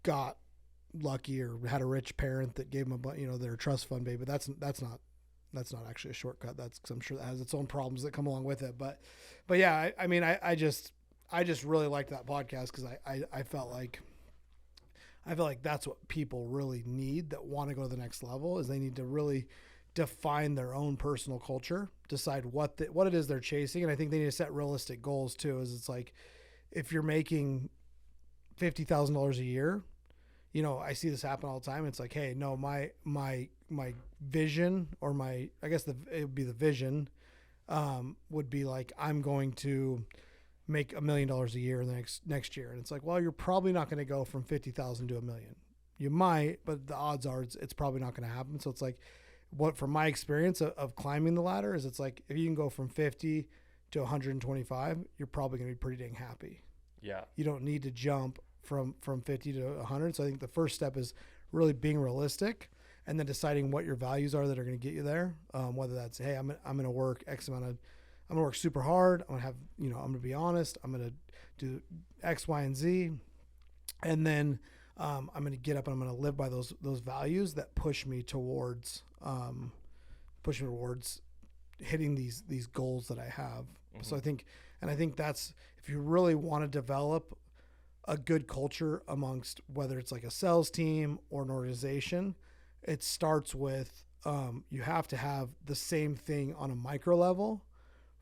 got lucky or had a rich parent that gave them their trust fund baby, but that's not actually a shortcut. That's cause I'm sure that has its own problems that come along with it. But yeah, I mean, I just really liked that podcast because I felt like that's what people really need that want to go to the next level is they need to really define their own personal culture, decide what it is they're chasing. And I think they need to set realistic goals too, is it's like, if you're making $50,000 a year, you know, I see this happen all the time. It's like, hey, no, my vision or it would be the vision, would be like, I'm going to make $1 million a year in the next year. And it's like, well, you're probably not going to go from 50,000 to $1 million. You might, but the odds are it's probably not going to happen. So it's like, what from my experience of climbing the ladder is, it's like, if you can go from 50 to 125, you're probably going to be pretty dang happy. Yeah. You don't need to jump from 50 to 100. So I think the first step is really being realistic and then deciding what your values are that are going to get you there. Whether that's, hey, I'm going to work X amount of, I'm going to work super hard. I'm going to have, I'm going to be honest. I'm going to do X, Y, and Z. And then I'm going to get up and I'm going to live by those values that push me towards hitting these goals that I have. Mm-hmm. So I think that's, if you really want to develop a good culture amongst, whether it's like a sales team or an organization, it starts with, you have to have the same thing on a micro level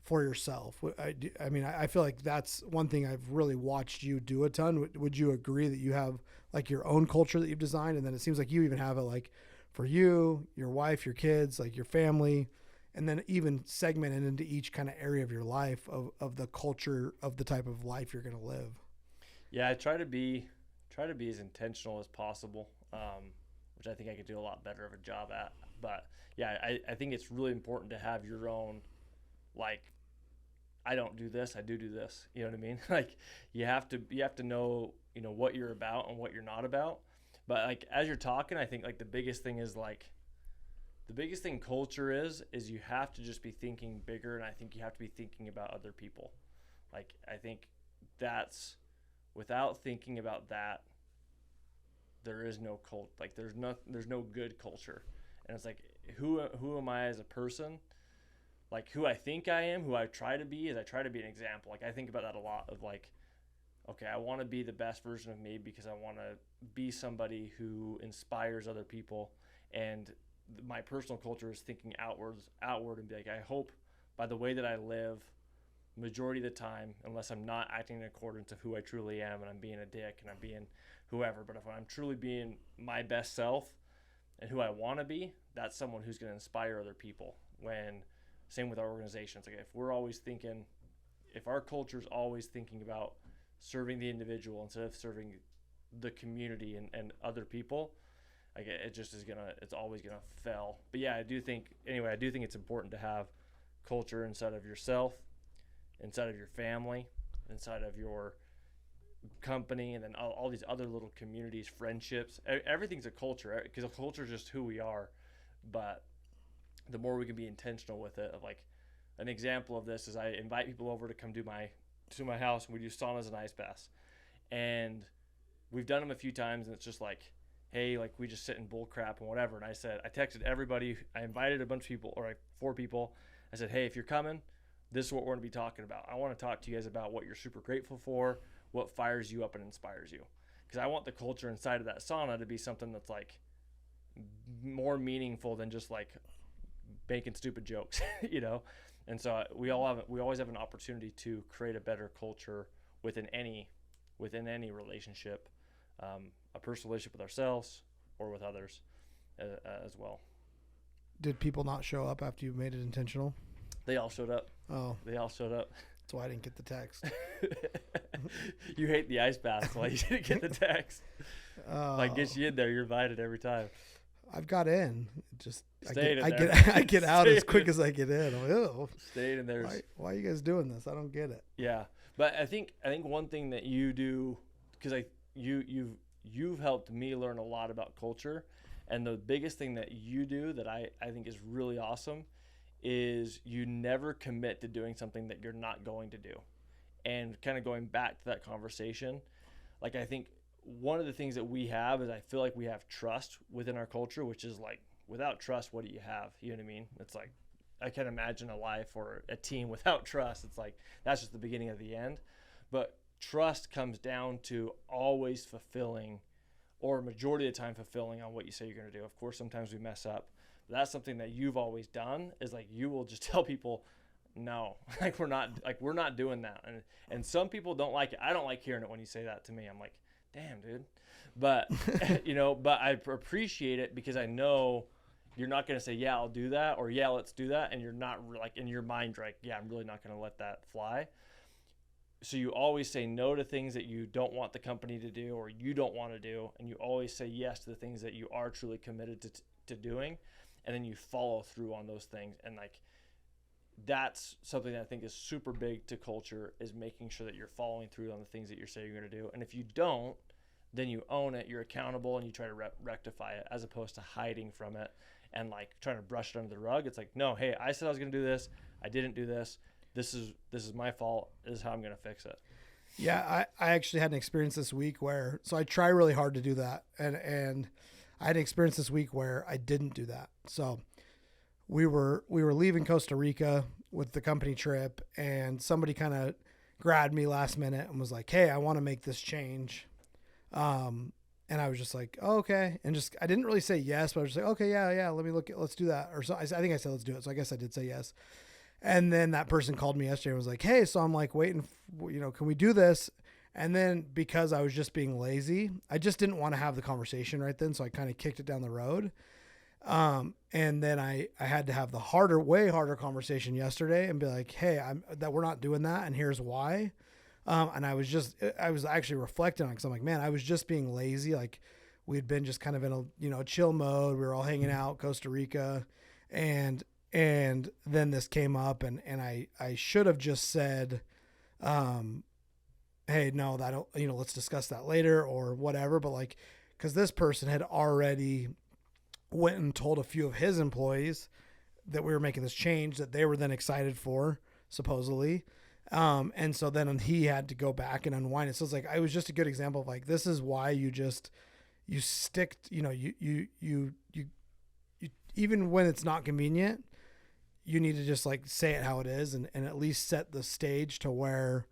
for yourself. I feel like that's one thing I've really watched you do a ton. Would you agree that you have like your own culture that you've designed? And then it seems like you even have it like for you, your wife, your kids, like your family, and then even segmented into each kind of area of your life of the culture of the type of life you're going to live. Yeah, I try to be as intentional as possible, which I think I could do a lot better of a job at. But yeah, I think it's really important to have your own, like, I don't do this, I do this. You know what I mean? Like, you have to know, what you're about and what you're not about. But like, as you're talking, I think like the biggest thing culture is you have to just be thinking bigger, and I think you have to be thinking about other people. Like, I think that's, without thinking about that, there is no cult. Like, there's no good culture. And it's like, who am I as a person? Like, who I think I am, who I try to be, is I try to be an example. Like, I think about that a lot of like, okay, I want to be the best version of me because I want to be somebody who inspires other people. And my personal culture is thinking outward and be like, I hope by the way that I live, majority of the time, unless I'm not acting in accordance of who I truly am and I'm being a dick and I'm being whoever, but if I'm truly being my best self and who I want to be, that's someone who's going to inspire other people. Same with our organizations. Like, if our culture is always thinking about serving the individual instead of serving the community and other people, like, it's always gonna fail. But yeah, I do think it's important to have culture inside of yourself, inside of your family, inside of your company, and then all these other little communities, friendships. Everything's a culture, because a culture is just who we are. But the more we can be intentional with it, of like, an example of this is I invite people over to come to my house, and we do saunas and ice baths. And we've done them a few times, and it's just like, hey, like, we just sit in bull crap and whatever. And I texted everybody, I invited a bunch of people, or like 4 people. I said, hey, if you're coming, this is what we're going to be talking about. I want to talk to you guys about what you're super grateful for, what fires you up and inspires you. Because I want the culture inside of that sauna to be something that's like, more meaningful than just like making stupid jokes, you know? And so we always have an opportunity to create a better culture within any relationship, a personal relationship with ourselves or with others as well. Did people not show up after you made it intentional? They all showed up. Oh, They all showed up. that's why I didn't get the text. You hate the ice bath, that's why you didn't get the text. Like, get you in there, you're invited every time. I've got in. Just I Stayed in get, there. I get out as Stayed quick in- as I get in. I'm like, ew. Stayed in there. Why are you guys doing this? I don't get it. Yeah, but I think one thing that you do, because you've helped me learn a lot about culture, and the biggest thing that you do that I think is really awesome is you never commit to doing something that you're not going to do. And kind of going back to that conversation, like, I think one of the things that we have is I feel like we have trust within our culture, which is like, without trust, what do you have? You know what I mean? It's like, I can't imagine a life or a team without trust. It's like, that's just the beginning of the end. But trust comes down to always fulfilling, or majority of the time fulfilling on what you say you're going to do. Of course, sometimes we mess up. But that's something that you've always done, is like, you will just tell people, no, we're not doing that. And some people don't like it. I don't like hearing it when you say that to me. I'm like, damn, dude. But, but I appreciate it, because I know you're not going to say, yeah, I'll do that, or yeah, let's do that. And you're not like, in your mind, like, yeah, I'm really not going to let that fly. So you always say no to things that you don't want the company to do, or you don't want to do. And you always say yes to the things that you are truly committed to doing. And then you follow through on those things. And like, that's something that I think is super big to culture, is making sure that you're following through on the things that you're saying you're going to do. And if you don't, then you own it, you're accountable, and you try to rectify it, as opposed to hiding from it and like trying to brush it under the rug. It's like, no, hey, I said I was going to do this. I didn't do this. This is my fault. This is how I'm going to fix it. Yeah, I actually had an experience this week where, so I try really hard to do that. And I had an experience this week where I didn't do that. So we were leaving Costa Rica with the company trip, and somebody kind of grabbed me last minute and was like, hey, I want to make this change. And I was just like, oh, okay. And just, I didn't really say yes, but I was just like, okay, yeah. Let's do that. Or so I think I said, let's do it. So I guess I did say yes. And then that person called me yesterday and was like, hey, so I'm like waiting, can we do this? And then because I was just being lazy, I just didn't want to have the conversation right then. So I kind of kicked it down the road. And then I had to have the way harder conversation yesterday and be like, hey, we're not doing that. And here's why. And I was actually reflecting on it, because I'm like, man, I was just being lazy. Like, we had been just kind of in a chill mode. We were all hanging out, Costa Rica. And then this came up, and I should have just said, hey, no, let's discuss that later or whatever. But like, cause this person had already went and told a few of his employees that we were making this change that they were then excited for, supposedly. And so then he had to go back and unwind it. So it's like, I was just a good example of like, this is why you stick, you even when it's not convenient, you need to just like say it how it is, and at least set the stage to where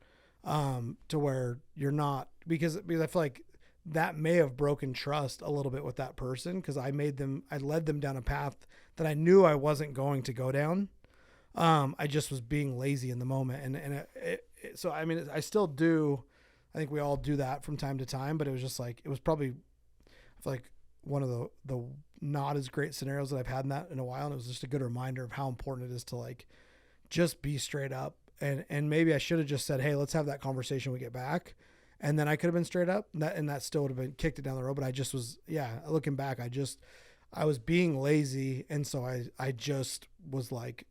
you're not, because I feel like that may have broken trust a little bit with that person, because I led them down a path that I knew I wasn't going to go down. I just was being lazy in the moment. So, I mean, I still do, I think we all do that from time to time, but it was just like, it was probably, I feel like, one of the not as great scenarios that I've had in a while. And it was just a good reminder of how important it is to like, just be straight up. And maybe I should have just said, hey, let's have that conversation when we get back. And then I could have been straight up, and that still would have been kicked it down the road. But I just was, looking back, I was being lazy. And so I just was like,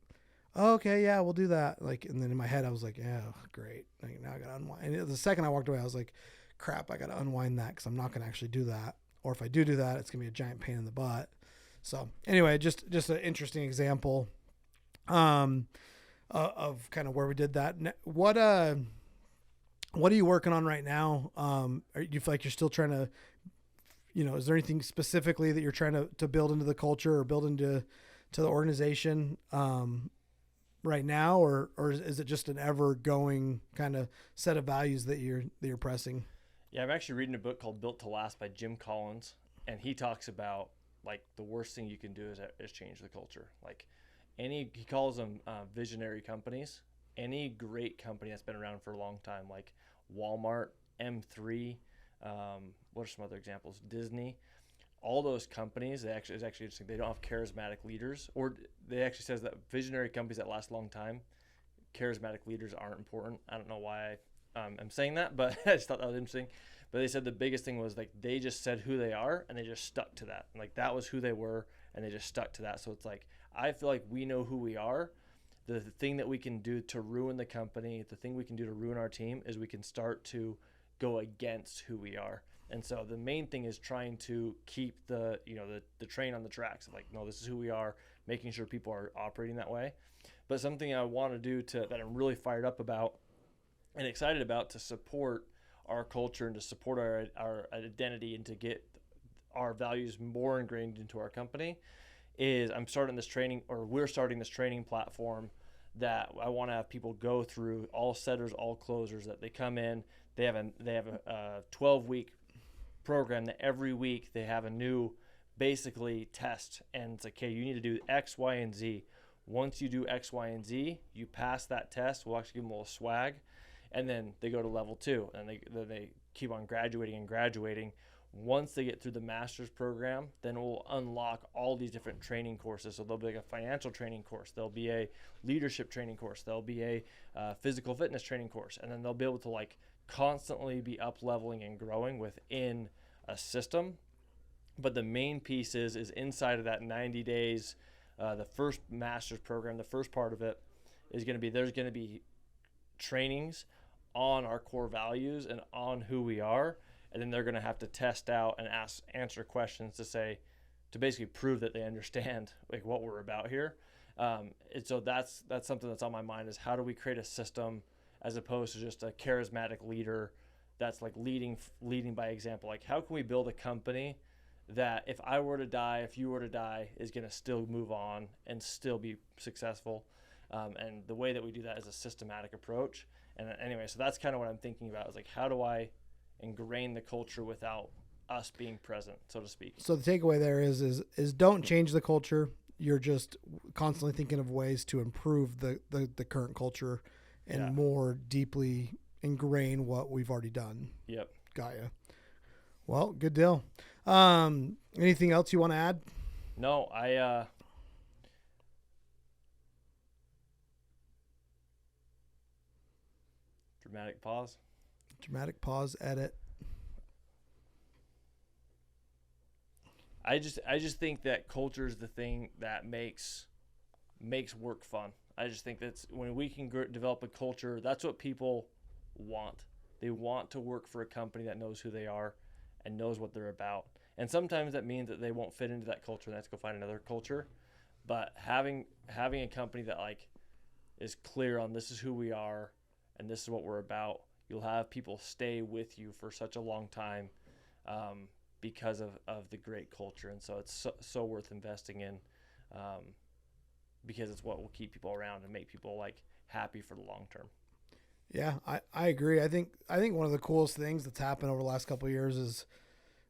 oh, okay, yeah, we'll do that. Like, and then in my head, I was like, yeah, great. Like, now I got to unwind. And the second I walked away, I was like, crap, I got to unwind that, because I'm not going to actually do that. Or if I do that, it's going to be a giant pain in the butt. So anyway, just an interesting example of kind of where we did that. What are you working on right now? Do you feel like you're still trying to, is there anything specifically that you're trying to build into the culture or build into the organization right now, or is it just an ever going kind of set of values that you're pressing? Yeah, I'm actually reading a book called Built to Last by Jim Collins, and he talks about like the worst thing you can do is change the culture. Like he calls them visionary companies. Any great company that's been around for a long time, like Walmart, M3, what are some other examples? Disney. All those companies, it's actually interesting. They don't have charismatic leaders, or they actually says that visionary companies that last a long time, charismatic leaders aren't important. I don't know why I'm saying that, but I just thought that was interesting. But they said the biggest thing was like they just said who they are and they just stuck to that. And like that was who they were and they just stuck to that. So it's like I feel like we know who we are. The thing that we can do to ruin the company, the thing we can do to ruin our team is we can start to go against who we are. And so the main thing is trying to keep the train on the tracks. Like, no, this is who we are, making sure people are operating that way. But something I want to do that I'm really fired up about and excited about to support our culture and to support our identity and to get our values more ingrained into our company is we're starting this training platform that I want to have people go through, all setters, all closers, that they come in, they have a 12-week program that every week they have a new basically test, and it's like, okay, you need to do X, Y, and Z. Once you do X, Y, and Z, you pass that test, we'll actually give them a little swag, and then they go to level 2, and they keep on graduating and graduating. Once they get through the master's program, then we'll unlock all these different training courses. So there'll be like a financial training course, there'll be a leadership training course, there'll be a physical fitness training course, and then they'll be able to like constantly be up leveling and growing within a system. But the main piece is inside of that 90 days, the first master's program, the first part of it is going to be, there's going to be trainings on our core values and on who we are. And then they're going to have to test out and answer questions to basically prove that they understand like what we're about here. And so that's something that's on my mind, is how do we create a system as opposed to just a charismatic leader that's like leading by example. Like, how can we build a company that if I were to die, if you were to die, is going to still move on and still be successful? And the way that we do that is a systematic approach. And anyway, so that's kind of what I'm thinking about, is like, how do I ingrain the culture without us being present, so to speak? So the takeaway there is don't change the culture. You're just constantly thinking of ways to improve the current culture and more deeply ingrain what we've already done. Yep. Got ya. Well, good deal. Anything else you want to add? No, dramatic pause. Dramatic pause, edit. I just think that culture is the thing that makes work fun. I just think that's when we can develop a culture, that's what people want. They want to work for a company that knows who they are and knows what they're about. And sometimes that means that they won't fit into that culture and they have to go find another culture. But having a company that like is clear on this is who we are and this is what we're about, you'll have people stay with you for such a long time because of the great culture. And so it's so worth investing in because it's what will keep people around and make people like happy for the long term. Yeah, I agree. I think one of the coolest things that's happened over the last couple of years is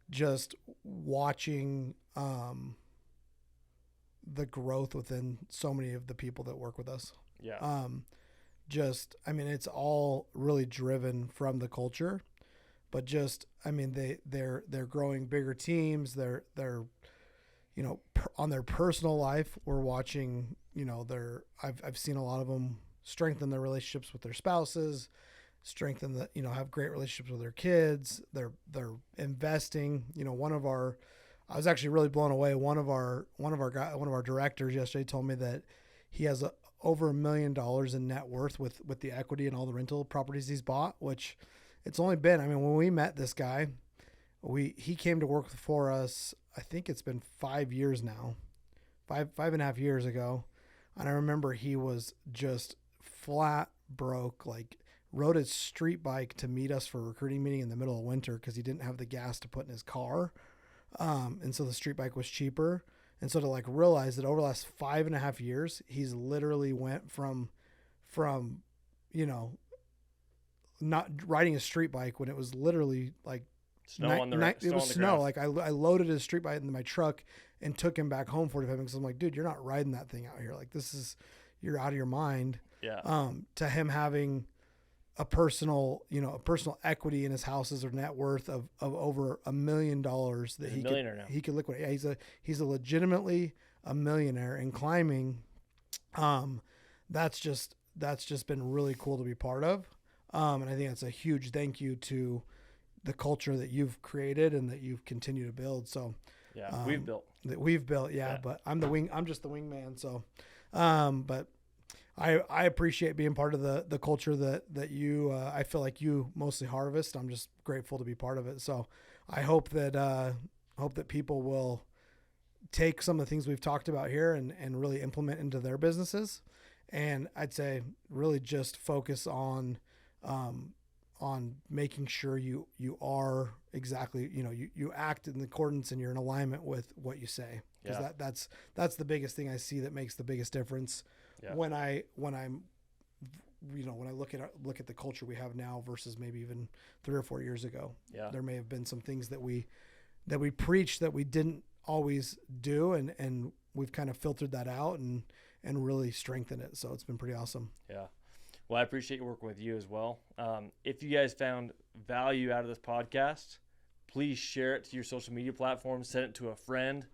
just watching the growth within so many of the people that work with us. Yeah. It's all really driven from the culture, but they're growing bigger teams. They're on their personal life. We're watching, I've seen a lot of them strengthen their relationships with their spouses, have great relationships with their kids. They're investing. I was actually really blown away. One of our directors yesterday told me that he has over $1 million in net worth with the equity and all the rental properties he's bought, which it's only been, when we met this guy, he came to work for us. I think it's been 5 years now, five and a half years ago. And I remember he was just flat broke, like rode his street bike to meet us for a recruiting meeting in the middle of winter because he didn't have the gas to put in his car. And so the street bike was cheaper. And so to like realize that over the last 5.5 years, he's literally went from not riding a street bike when it was literally like snow. Like I loaded his street bike into my truck and took him back home 45 minutes. I'm like, dude, you're not riding that thing out here. Like you're out of your mind. Yeah. To him having a personal equity in his houses or net worth of over $1 million that he could liquidate. Yeah, he's a legitimately a millionaire and climbing. That's just been really cool to be part of. And I think that's a huge thank you to the culture that you've created and that you've continued to build. So yeah, we've built. Yeah. But I'm just the wingman. So, but I appreciate being part of the culture that you, I feel like you mostly harvest. I'm just grateful to be part of it. So I hope that people will take some of the things we've talked about here and really implement into their businesses. And I'd say really just focus on making sure you are exactly, you act in accordance and you're in alignment with what you say. Because that's the biggest thing I see that makes the biggest difference. Yeah. When I look at the culture we have now versus maybe even 3 or 4 years ago, there may have been some things that we preached that we didn't always do, and we've kind of filtered that out and really strengthened it. So it's been pretty awesome. Yeah. Well, I appreciate working with you as well. If you guys found value out of this podcast, please share it to your social media platforms, send it to a friend,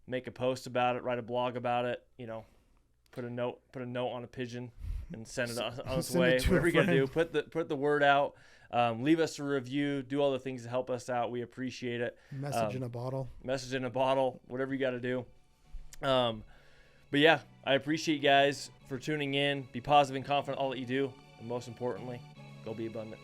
make a post about it, write a blog about it, put a note on a pigeon and send it on its way. Whatever you're gonna do, put the word out. Leave us a review. Do all the things to help us out. We appreciate it. Message in a bottle. Whatever you got to do. But yeah, I appreciate you guys for tuning in. Be positive and confident in all that you do, and most importantly, go be abundant.